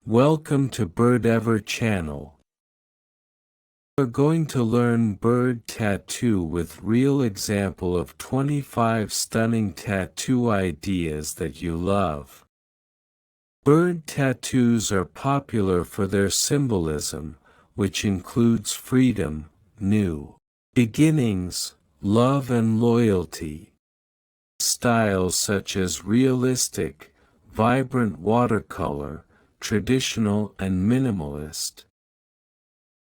Welcome to BirdEver channel. We're going to learn bird tattoo with real example of 25 stunning tattoo ideas that you love. Bird tattoos are popular for their symbolism, which includes freedom, new beginnings, love and loyalty. Styles such as realistic, vibrant watercolor, traditional and minimalist.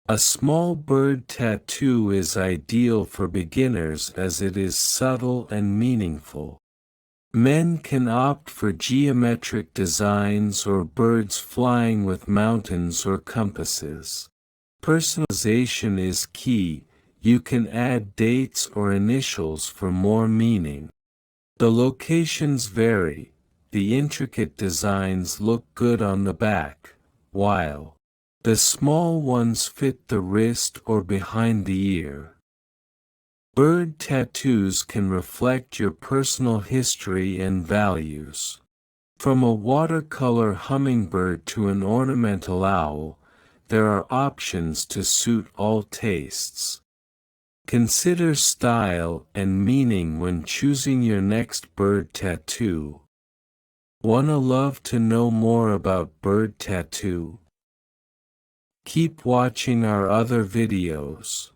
A small bird tattoo is ideal for beginners as it is subtle and meaningful. Men can opt for geometric designs or birds flying with mountains or compasses. Personalization is key. You can add dates or initials for more meaning. The locations vary. The intricate designs look good on the back, while the small ones fit the wrist or behind the ear. Bird tattoos can reflect your personal history and values. From a watercolor hummingbird to an ornamental owl, there are options to suit all tastes. Consider style and meaning when choosing your next bird tattoo. Wanna love to know more about bird tattoo? Keep watching our other videos.